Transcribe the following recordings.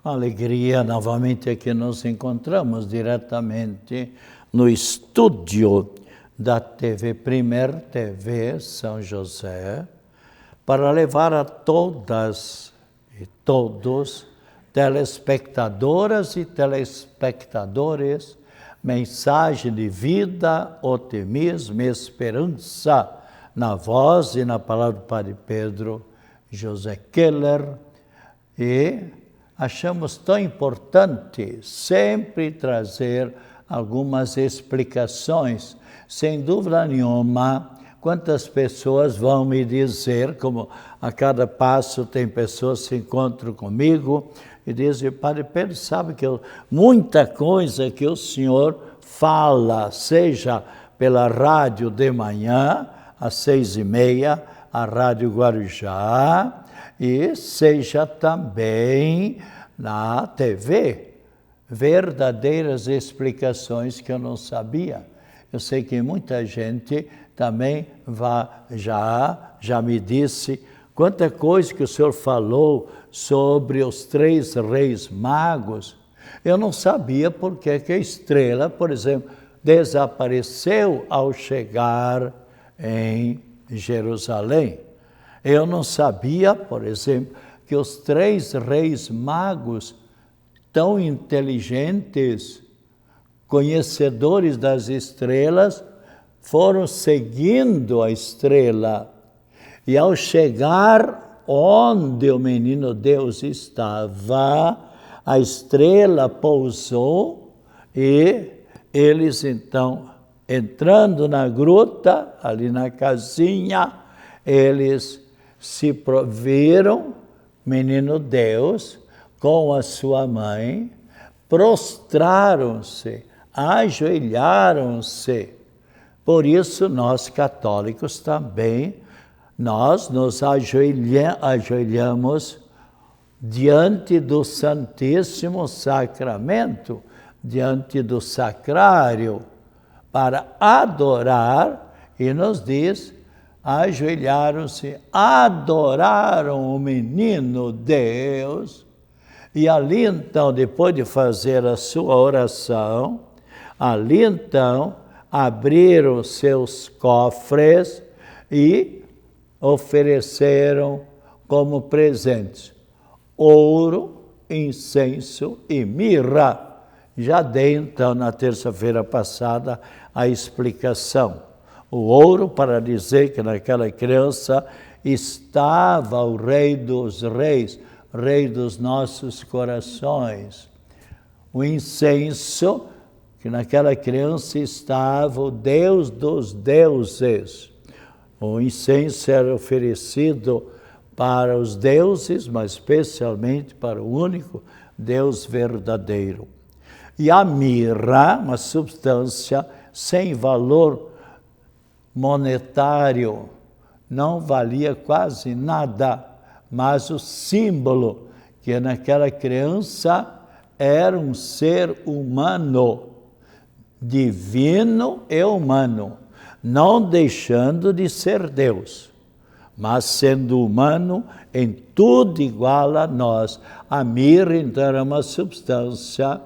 Alegria, novamente aqui nos encontramos diretamente no estúdio da TV Primer TV São José, para levar a todas e todos, telespectadoras e telespectadores, mensagem de vida, otimismo e esperança, na voz e na palavra do Padre Pedro José Keller. E achamos tão importante sempre trazer algumas explicações. Sem dúvida nenhuma, quantas pessoas vão me dizer, como a cada passo tem pessoas que se encontram comigo e dizem: Padre Pedro, sabe que muita coisa que o senhor fala, seja pela rádio de manhã, às 6h30, a Rádio Guarujá, e seja também na TV, verdadeiras explicações que eu não sabia. Eu sei que muita gente também já me disse quanta coisa que o senhor falou sobre os 3 reis magos. Eu não sabia porque que a estrela, por exemplo, desapareceu ao chegar em Jerusalém. Eu não sabia, por exemplo, que os 3 reis magos, tão inteligentes, conhecedores das estrelas, foram seguindo a estrela. E ao chegar onde o menino Deus estava, a estrela pousou e eles então, entrando na gruta, ali na casinha, eles se viram, menino Deus, com a sua mãe, prostraram-se, ajoelharam-se. Por isso, nós católicos também, nós nos ajoelhamos diante do Santíssimo Sacramento, diante do Sacrário, para adorar, e nos diz, ajoelharam-se, adoraram o menino Deus, e ali então, depois de fazer a sua oração, ali então, abriram seus cofres e ofereceram como presentes ouro, incenso e mirra. Já dei então na terça-feira passada a explicação. O ouro para dizer que naquela criança estava o Rei dos Reis, Rei dos nossos corações. O incenso, que naquela criança estava o Deus dos deuses. O incenso era oferecido para os deuses, mas especialmente para o único Deus verdadeiro. E a mirra, uma substância sem valor monetário, não valia quase nada, mas o símbolo que naquela criança era um ser humano, divino e humano, não deixando de ser Deus, mas sendo humano em tudo igual a nós. A mirra, então, era uma substância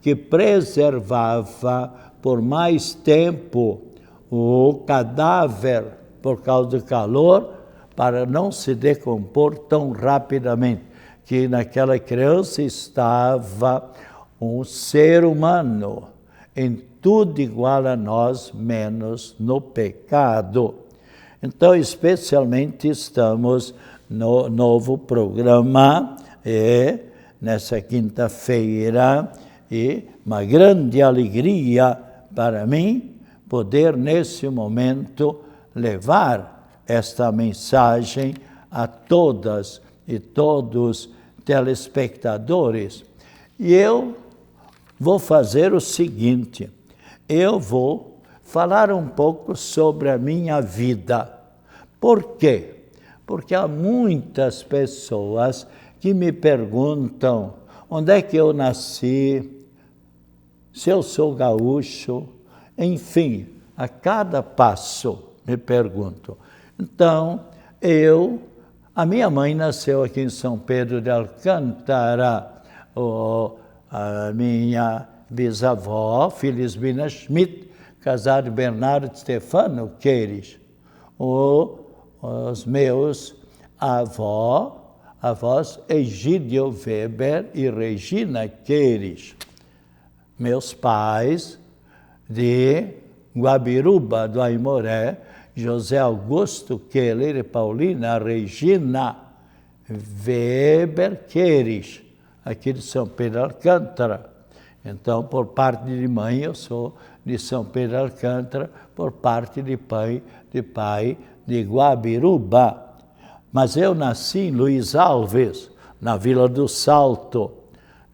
que preservava por mais tempo o cadáver por causa do calor, para não se decompor tão rapidamente, que naquela criança estava um ser humano, em tudo igual a nós, menos no pecado. Então, especialmente, estamos no novo programa, nessa quinta-feira, e uma grande alegria para mim poder, nesse momento, levar esta mensagem a todas e todos telespectadores. E eu vou fazer o seguinte: eu vou falar um pouco sobre a minha vida. Por quê? Porque há muitas pessoas que me perguntam onde é que eu nasci, se eu sou gaúcho, enfim, a cada passo me pergunto. Então, a minha mãe nasceu aqui em São Pedro de Alcântara, a minha bisavó, Felismina Schmidt, casada com Bernardo Stefano Queires. Os meus avós, Egídio Weber e Regina Queires. Meus pais, de Guabiruba do Aimoré, José Augusto Keller e Paulina Regina Weber Queires, aqui de São Pedro Alcântara. Então, por parte de mãe, eu sou de São Pedro Alcântara, por parte de pai de Guabiruba. Mas eu nasci em Luiz Alves, na Vila do Salto.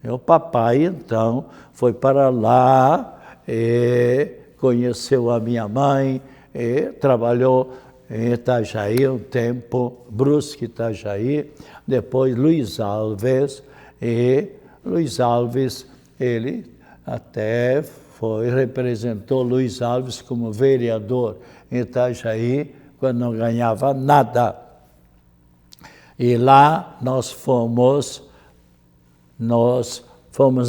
Meu papai, então, foi para lá e conheceu a minha mãe, e trabalhou em Itajaí um tempo, Brusque, Itajaí, depois Luiz Alves, e Luiz Alves, ele até representou Luiz Alves como vereador em Itajaí, quando não ganhava nada. E lá nós fomos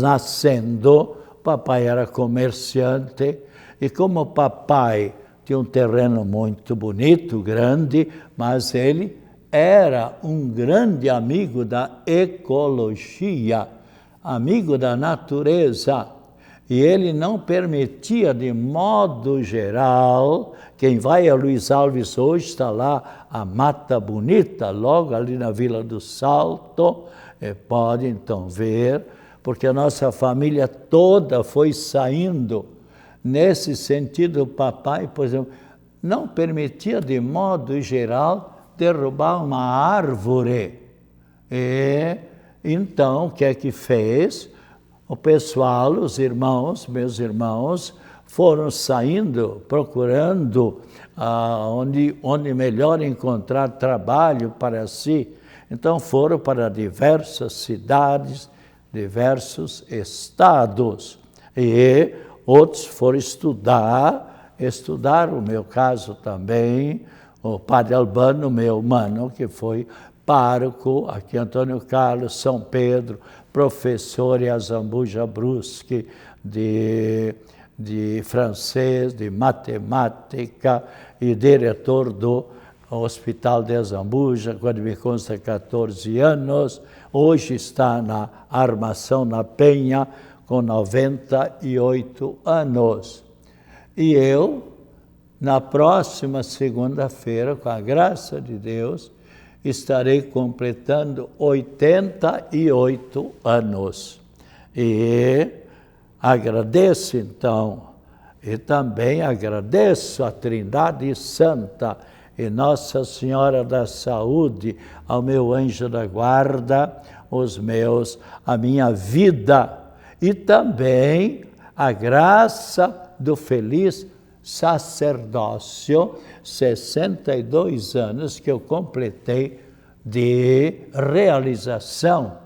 nascendo. Papai era comerciante, e como o papai tinha um terreno muito bonito, grande, mas ele era um grande amigo da ecologia, amigo da natureza. E ele não permitia, de modo geral, quem vai a Luiz Alves hoje, está lá a Mata Bonita, logo ali na Vila do Salto, pode então ver, porque a nossa família toda foi saindo. Nesse sentido, o papai, por exemplo, não permitia, de modo geral, derrubar uma árvore. E então, o que é que fez? O pessoal, os irmãos, meus irmãos, foram saindo, procurando onde melhor encontrar trabalho para si. Então foram para diversas cidades, diversos estados. E outros foram estudar, o meu caso também, o padre Albano, meu mano, que foi pároco aqui, Antônio Carlos, São Pedro, professor em Azambuja Brusque, de francês, de matemática e diretor do Hospital de Azambuja, quando me consta 14 anos. Hoje está na Armação na Penha, com 98 anos. E eu, na próxima segunda-feira, com a graça de Deus, estarei completando 88 anos. E agradeço, então, e também agradeço a Trindade Santa e Nossa Senhora da Saúde, ao meu anjo da guarda, a minha vida, e também a graça do feliz sacerdócio, 62 anos que eu completei de realização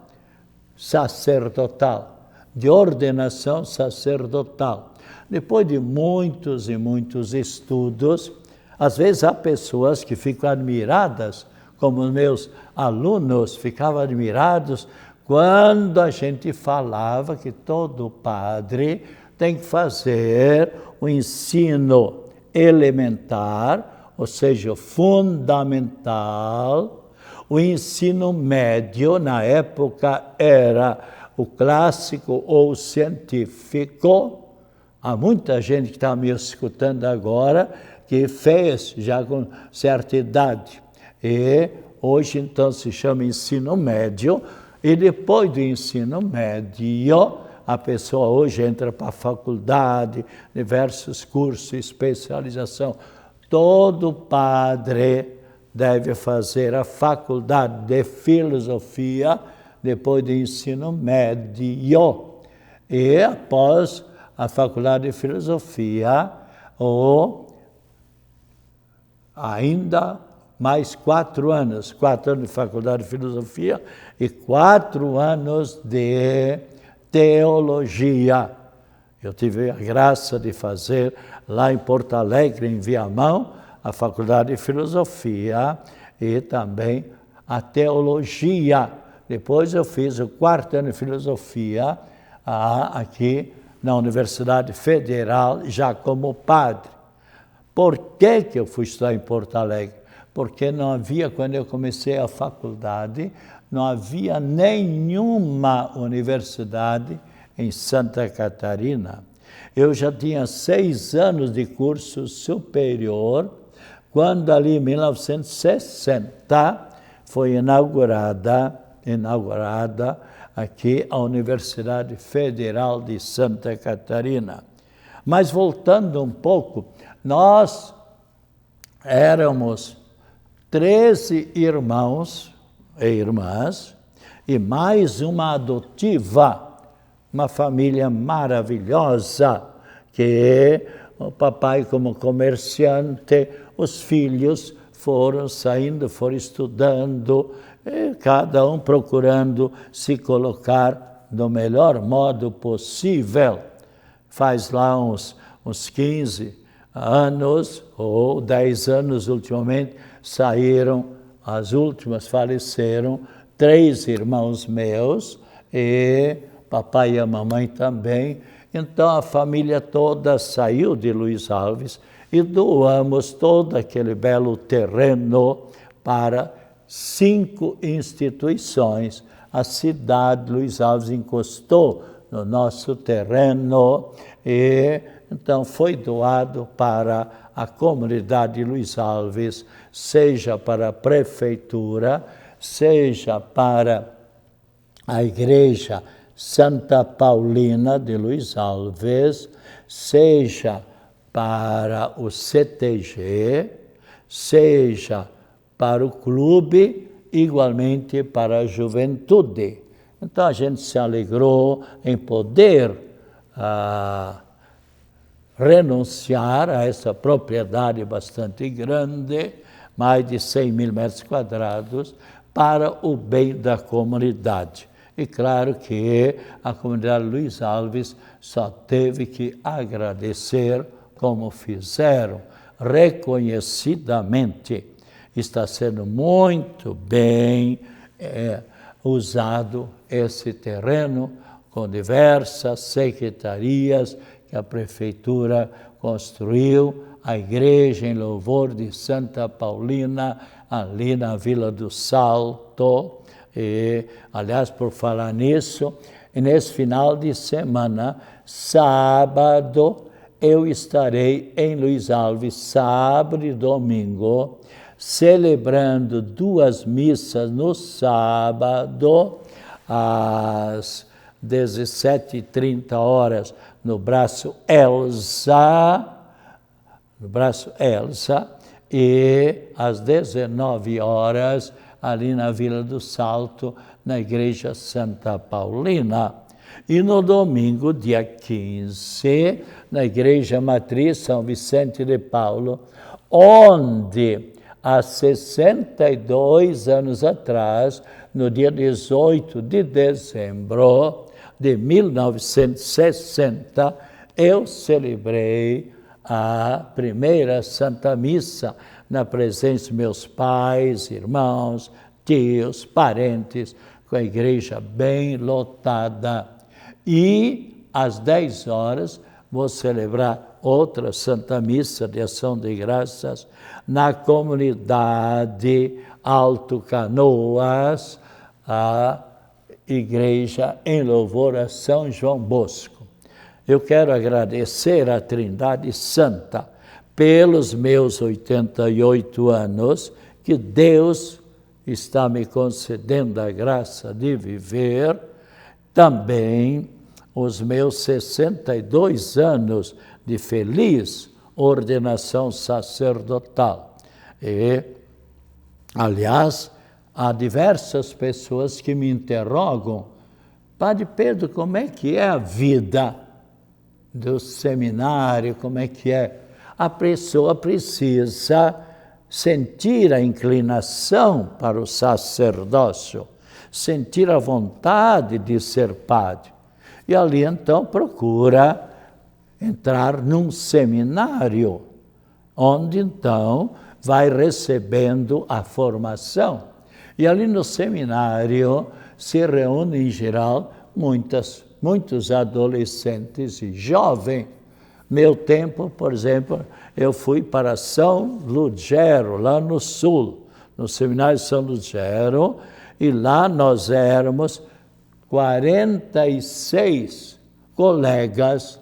sacerdotal, de ordenação sacerdotal. Depois de muitos e muitos estudos, às vezes há pessoas que ficam admiradas, como os meus alunos ficavam admirados quando a gente falava que todo padre tem que fazer o ensino elementar, ou seja, fundamental, o ensino médio, na época era o clássico ou científico. Há muita gente que está me escutando agora que fez já com certa idade. E hoje, então, se chama ensino médio. E depois do ensino médio, a pessoa hoje entra para a faculdade, diversos cursos, especialização. Todo padre deve fazer a faculdade de filosofia depois do ensino médio. E após a faculdade de filosofia, ainda mais 4 anos. 4 anos de faculdade de filosofia e 4 anos de teologia. Eu tive a graça de fazer lá em Porto Alegre, em Viamão, a faculdade de filosofia e também a teologia, Depois eu fiz o 4º ano de filosofia aqui na Universidade Federal, já como padre. Por que eu fui estudar em Porto Alegre? Porque não havia, quando eu comecei a faculdade, não havia nenhuma universidade em Santa Catarina. Eu já tinha 6 anos de curso superior, quando ali em 1960 foi inaugurada aqui a Universidade Federal de Santa Catarina. Mas voltando um pouco, nós éramos 13 irmãos e irmãs e mais uma adotiva, uma família maravilhosa, que o papai como comerciante, os filhos foram saindo, foram estudando, cada um procurando se colocar do melhor modo possível. Faz lá uns 15 anos, ou 10 anos ultimamente, as últimas faleceram, 3 irmãos meus, e papai e a mamãe também. Então a família toda saiu de Luiz Alves e doamos todo aquele belo terreno para 5 instituições. A cidade de Luiz Alves encostou no nosso terreno e então foi doado para a comunidade de Luiz Alves, seja para a prefeitura, seja para a igreja Santa Paulina de Luiz Alves, seja para o CTG, seja para o clube, igualmente para a juventude. Então a gente se alegrou em poder renunciar a essa propriedade bastante grande, mais de 100 mil metros quadrados, para o bem da comunidade. E claro que a comunidade Luiz Alves só teve que agradecer, como fizeram, reconhecidamente. Está sendo muito bem usado esse terreno, com diversas secretarias que a prefeitura construiu, a igreja em louvor de Santa Paulina, ali na Vila do Salto. E, aliás, por falar nisso, nesse final de semana, sábado, eu estarei em Luiz Alves, sábado e domingo, celebrando 2 missas no sábado, às 17h30 no Braço Elsa, e às 19h ali na Vila do Salto, na Igreja Santa Paulina. E no domingo, dia 15, na Igreja Matriz São Vicente de Paulo, onde há 62 anos atrás, no dia 18 de dezembro de 1960, eu celebrei a primeira Santa Missa na presença de meus pais, irmãos, tios, parentes, com a igreja bem lotada. E às 10h vou celebrar outra Santa Missa de Ação de Graças na comunidade Alto Canoas, a igreja em louvor a São João Bosco. Eu quero agradecer à Trindade Santa pelos meus 88 anos, que Deus está me concedendo a graça de viver, também os meus 62 anos de feliz ordenação sacerdotal. E, aliás, há diversas pessoas que me interrogam: Padre Pedro, como é que é a vida do seminário, como é que é? A pessoa precisa sentir a inclinação para o sacerdócio, sentir a vontade de ser padre. E ali, então, procura entrar num seminário, onde, então, vai recebendo a formação. E ali no seminário se reúnem em geral muitos adolescentes e jovens. Meu tempo, por exemplo, eu fui para São Lugero, lá no sul, no Seminário de São Lugero, e lá nós éramos 46 colegas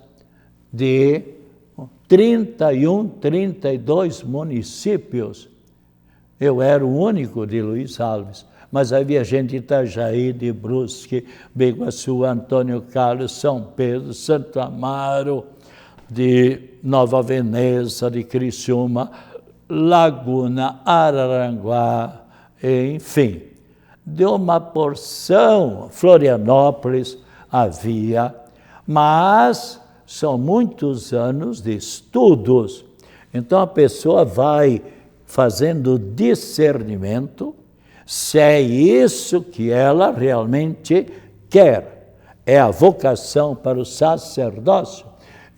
de 31, 32 municípios. Eu era o único de Luiz Alves, mas havia gente de Itajaí, de Brusque, Biguaçu, Antônio Carlos, São Pedro, Santo Amaro, de Nova Veneza, de Criciúma, Laguna, Araranguá, enfim. De uma porção, Florianópolis havia, mas são muitos anos de estudos. Então a pessoa vai fazendo discernimento se é isso que ela realmente quer. É a vocação para o sacerdócio.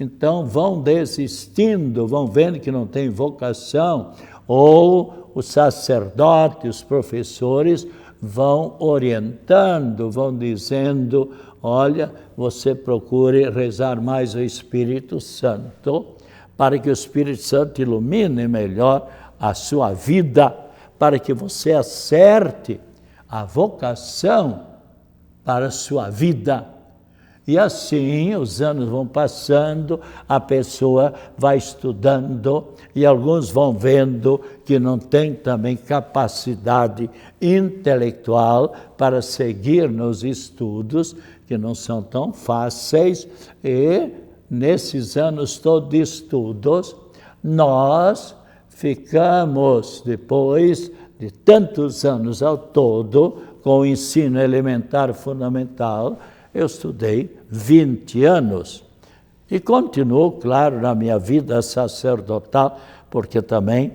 Então vão desistindo, vão vendo que não tem vocação, ou o sacerdote, os professores vão orientando, vão dizendo, olha, você procure rezar mais o Espírito Santo, para que o Espírito Santo ilumine melhor a sua vida, para que você acerte a vocação para a sua vida. E assim os anos vão passando, a pessoa vai estudando e alguns vão vendo que não tem também capacidade intelectual para seguir nos estudos, que não são tão fáceis, e nesses anos todos de estudos, nós ficamos, depois de tantos anos ao todo, com o ensino elementar fundamental, eu estudei 20 anos e continuo, claro, na minha vida sacerdotal, porque também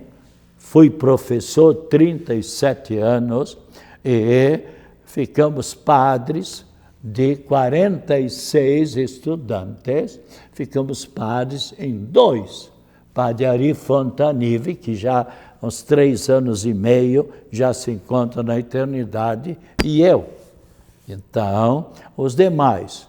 fui professor 37 anos e ficamos padres de 46 estudantes, ficamos padres em 2. Padre Ari Fontanive, que já há uns 3 anos e meio já se encontra na eternidade, e eu. Então, os demais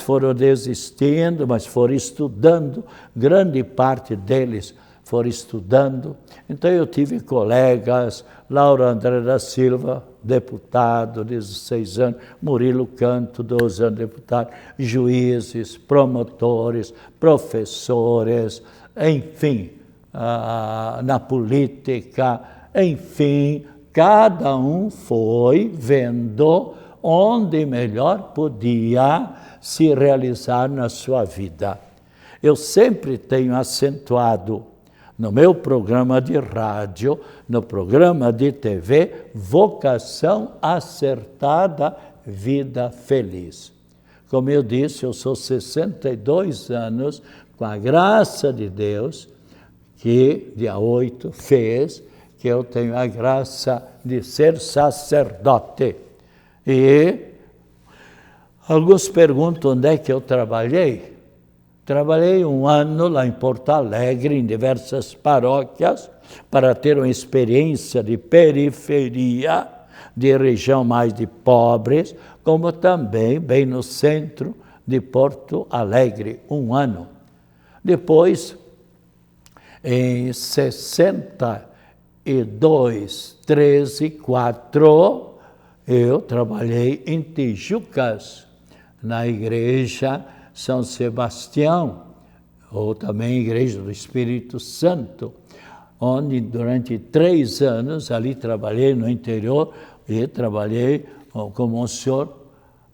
foram desistindo, mas foram estudando, grande parte deles foram estudando. Então eu tive colegas, Lauro André da Silva, deputado, 16 anos, Murilo Canto, 12 anos, deputado, juízes, promotores, professores, enfim, na política, enfim, cada um foi vendo onde melhor podia se realizar na sua vida. Eu sempre tenho acentuado no meu programa de rádio, no programa de TV, vocação acertada, vida feliz. Como eu disse, eu sou 62 anos, com a graça de Deus, que dia 8 fez, que eu tenho a graça de ser sacerdote. E alguns perguntam onde é que eu trabalhei. Trabalhei 1 ano lá em Porto Alegre, em diversas paróquias, para ter uma experiência de periferia, de região mais de pobres, como também bem no centro de Porto Alegre, 1 ano. Depois, em 62, 13, 4, eu trabalhei em Tijucas, na igreja São Sebastião, ou também Igreja do Espírito Santo, onde durante 3 anos ali trabalhei no interior e trabalhei como o senhor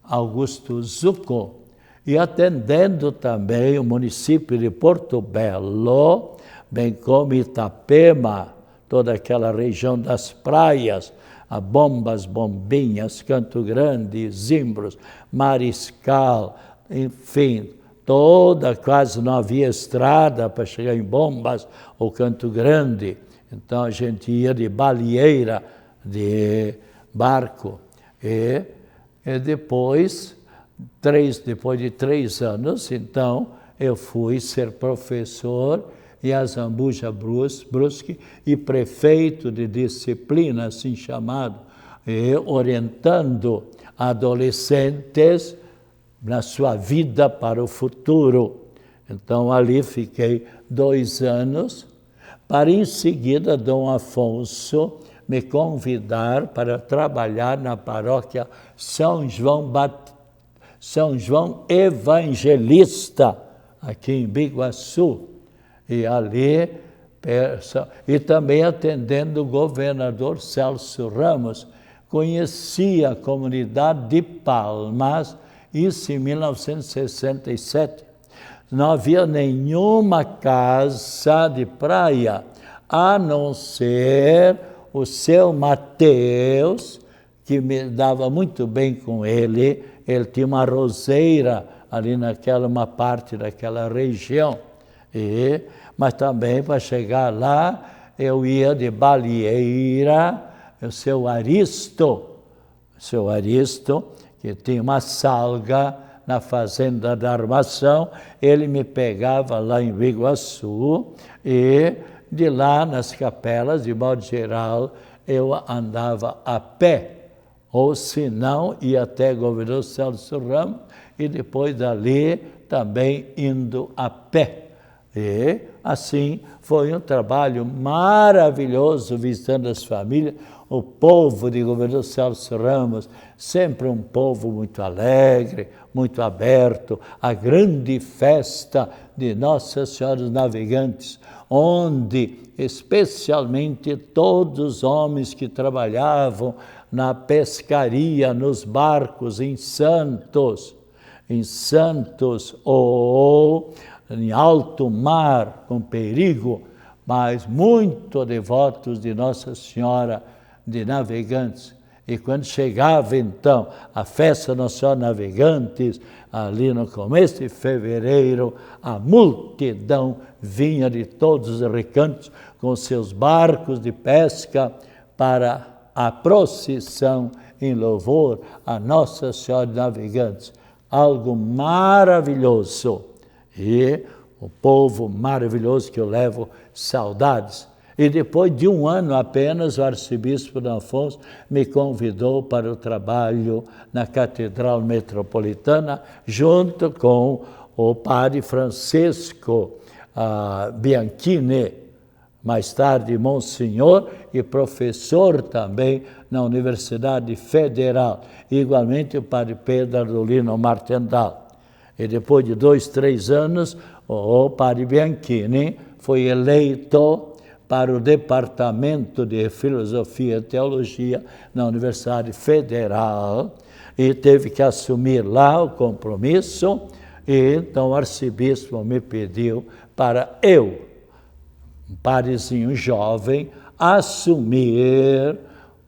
Augusto Zucco, e atendendo também o município de Porto Belo, bem como Itapema, toda aquela região das praias, a Bombas, Bombinhas, Canto Grande, Zimbros, Mariscal, enfim, quase não havia estrada para chegar em Bombas ou Canto Grande. Então a gente ia de baleeira, de barco. E depois de 3 anos, então, eu fui ser professor em Azambuja Brusque e prefeito de disciplina, assim chamado, e orientando adolescentes na sua vida para o futuro. Então, ali fiquei 2 anos, para em seguida Dom Afonso me convidar para trabalhar na paróquia São João Evangelista, aqui em Biguaçu. E ali, e também atendendo o governador Celso Ramos. Conheci a comunidade de Palmas, isso em 1967. Não havia nenhuma casa de praia, a não ser o seu Mateus, que me dava muito bem com ele. Ele tinha uma roseira ali uma parte daquela região. Mas também, para chegar lá, eu ia de baleeira, o seu Aristo, que tinha uma salga na fazenda da Armação, ele me pegava lá em Biguaçu e de lá nas capelas, de modo geral, eu andava a pé, ou se não, ia até governador Celso Ramos e depois dali também indo a pé. E assim foi um trabalho maravilhoso visitando as famílias. O povo de governador Celso Ramos, sempre um povo muito alegre, muito aberto. A grande festa de Nossa Senhora dos Navegantes, onde especialmente todos os homens que trabalhavam na pescaria, nos barcos em Santos ou em alto mar, com perigo, mas muito devotos de Nossa Senhora de Navegantes. E quando chegava, então, a festa Nossa Senhora Navegantes, ali no começo de fevereiro, a multidão vinha de todos os recantos com seus barcos de pesca para a procissão em louvor a Nossa Senhora de Navegantes. Algo maravilhoso. E o povo maravilhoso que eu levo saudades. E depois de 1 ano apenas, o arcebispo Dom Afonso me convidou para o trabalho na Catedral Metropolitana, junto com o padre Francisco Bianchini, mais tarde Monsenhor e professor também na Universidade Federal, igualmente o padre Pedro Ardolino Martendal. E depois de 2, 3 anos, o padre Bianchini foi eleito para o Departamento de Filosofia e Teologia na Universidade Federal e teve que assumir lá o compromisso. E então o arcebispo me pediu para eu, um padrezinho jovem, assumir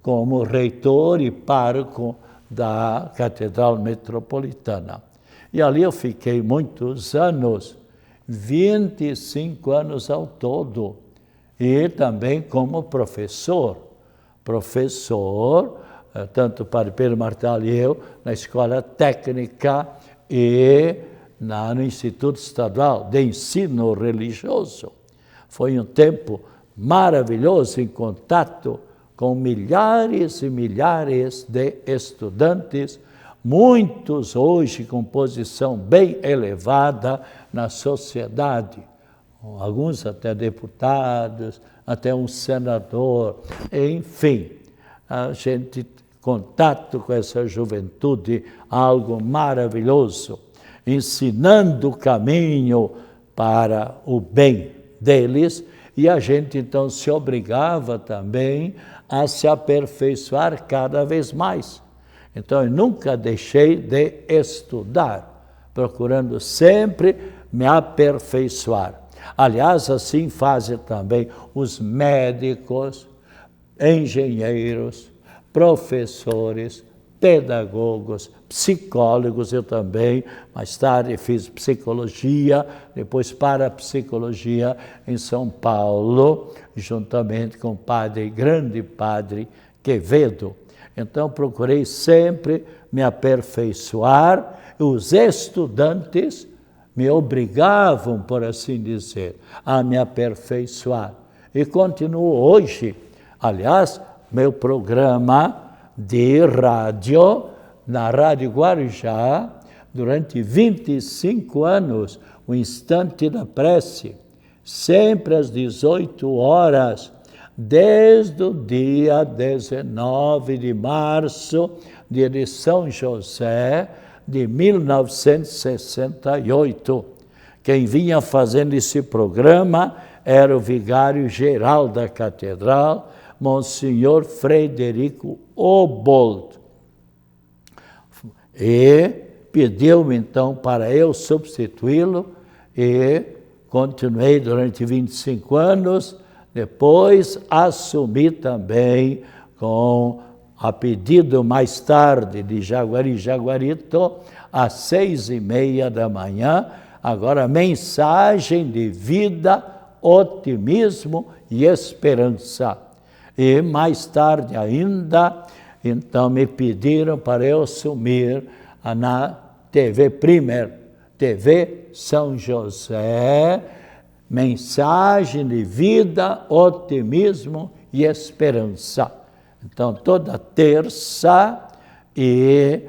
como reitor e pároco da Catedral Metropolitana. E ali eu fiquei muitos anos, 25 anos ao todo, e também como professor, tanto o padre Pedro Martel e eu, na Escola Técnica e no Instituto Estadual de Ensino Religioso. Foi um tempo maravilhoso em contato com milhares e milhares de estudantes, muitos hoje com posição bem elevada na sociedade, alguns até deputados, até um senador, enfim, a gente, contato com essa juventude, algo maravilhoso, ensinando o caminho para o bem deles, e a gente então se obrigava também a se aperfeiçoar cada vez mais. Então eu nunca deixei de estudar, procurando sempre me aperfeiçoar. Aliás, assim fazem também os médicos, engenheiros, professores, pedagogos, psicólogos. Eu também, mais tarde, fiz psicologia, depois parapsicologia em São Paulo, juntamente com o grande padre Quevedo. Então, procurei sempre me aperfeiçoar. Os estudantes me obrigavam, por assim dizer, a me aperfeiçoar. E continuo hoje. Aliás, meu programa de rádio, na Rádio Guarujá, durante 25 anos, o Instante da Prece, sempre às 18 horas, desde o dia 19 de março de São José, de 1968. Quem vinha fazendo esse programa era o vigário-geral da Catedral, Monsenhor Frederico Obold. E pediu-me, então, para eu substituí-lo, e continuei durante 25 anos. Depois assumi também, a pedido mais tarde de Jaguarito, às 6h30 da manhã, agora mensagem de vida, otimismo e esperança. E mais tarde ainda, então me pediram para eu assumir na TV Primer, TV São José, mensagem de vida, otimismo e esperança. Então, toda terça e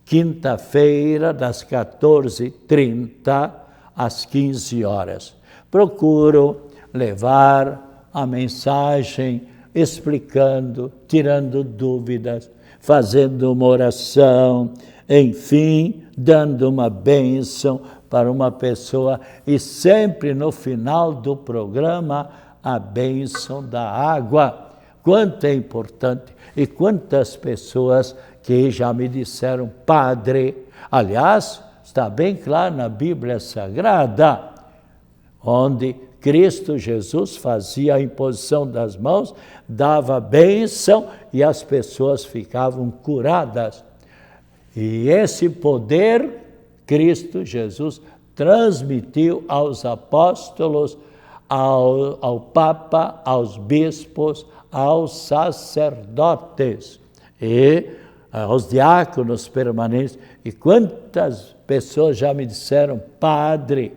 quinta-feira, das 14h30 às 15 horas. Procuro levar a mensagem explicando, tirando dúvidas, fazendo uma oração, enfim, dando uma bênção para uma pessoa, e sempre no final do programa a bênção da água. Quanto é importante, e quantas pessoas que já me disseram, padre, aliás, está bem claro na Bíblia Sagrada, onde Cristo Jesus fazia a imposição das mãos, dava bênção e as pessoas ficavam curadas. E esse poder Cristo Jesus transmitiu aos apóstolos, ao Papa, aos bispos, aos sacerdotes e aos diáconos permanentes. E quantas pessoas já me disseram, padre,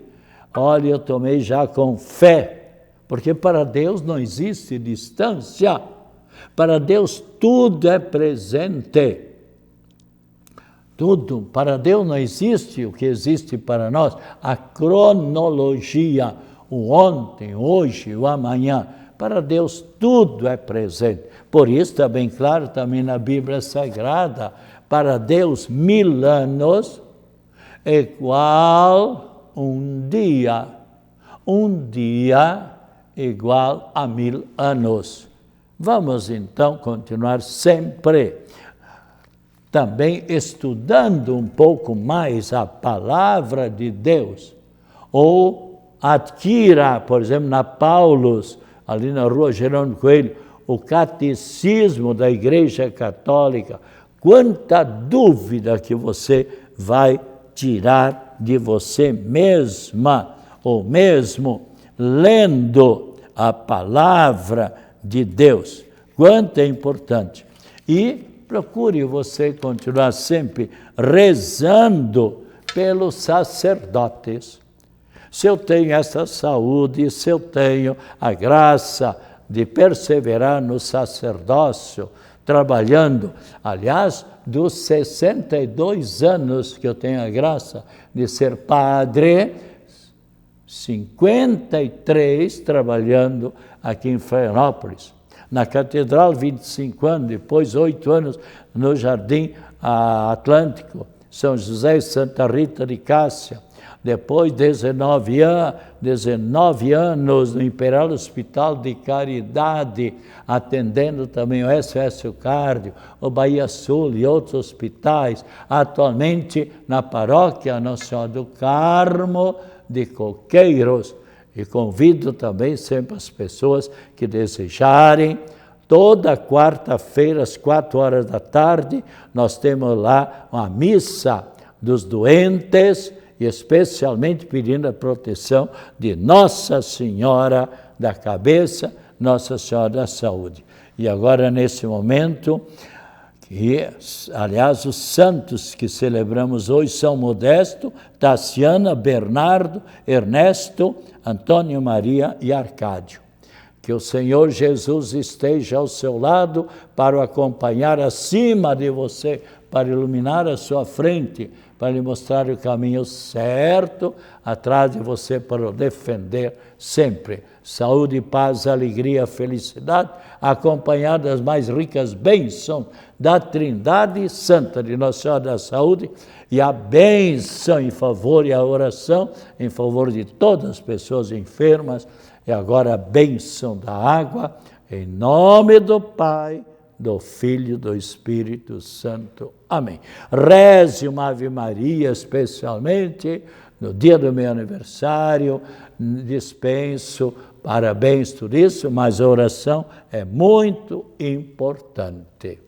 olha, eu tomei já com fé, porque para Deus não existe distância, para Deus tudo é presente. Tudo, para Deus não existe o que existe para nós, a cronologia, o ontem, hoje, o amanhã. Para Deus tudo é presente. Por isso está bem claro também na Bíblia Sagrada, para Deus 1000 anos igual um dia igual a 1000 anos. Vamos então continuar sempre também estudando um pouco mais a palavra de Deus, ou adquira, por exemplo, na Paulus, ali na Rua Jerônimo Coelho, o Catecismo da Igreja Católica. Quanta dúvida que você vai tirar de você mesma, ou mesmo lendo a palavra de Deus. Quanto é importante. E procure você continuar sempre rezando pelos sacerdotes. Se eu tenho essa saúde, se eu tenho a graça de perseverar no sacerdócio, trabalhando, aliás, dos 62 anos que eu tenho a graça de ser padre, 53 trabalhando aqui em Florianópolis. Na Catedral, 25 anos, depois 8 anos no Jardim Atlântico, São José e Santa Rita de Cássia. Depois 19 anos no Imperial Hospital de Caridade, atendendo também o SOS Cardio, o Bahia Sul e outros hospitais. Atualmente na paróquia Nossa Senhora do Carmo de Coqueiros. E convido também sempre as pessoas que desejarem. Toda quarta-feira, às 4 horas da tarde, nós temos lá uma missa dos doentes, e especialmente pedindo a proteção de Nossa Senhora da Cabeça, Nossa Senhora da Saúde. E agora, nesse momento, aliás, os santos que celebramos hoje são Modesto, Tassiana, Bernardo, Ernesto, Antônio Maria e Arcádio. Que o Senhor Jesus esteja ao seu lado para o acompanhar acima de você, para iluminar a sua frente, para lhe mostrar o caminho certo, atrás de você para o defender sempre. Saúde, paz, alegria, felicidade, acompanhado das mais ricas bênçãos da Trindade Santa de Nossa Senhora da Saúde e a bênção em favor e a oração em favor de todas as pessoas enfermas. E agora a bênção da água, em nome do Pai, do Filho e do Espírito Santo. Amém. Reze uma Ave Maria, especialmente no dia do meu aniversário. Dispenso parabéns, tudo isso, mas a oração é muito importante.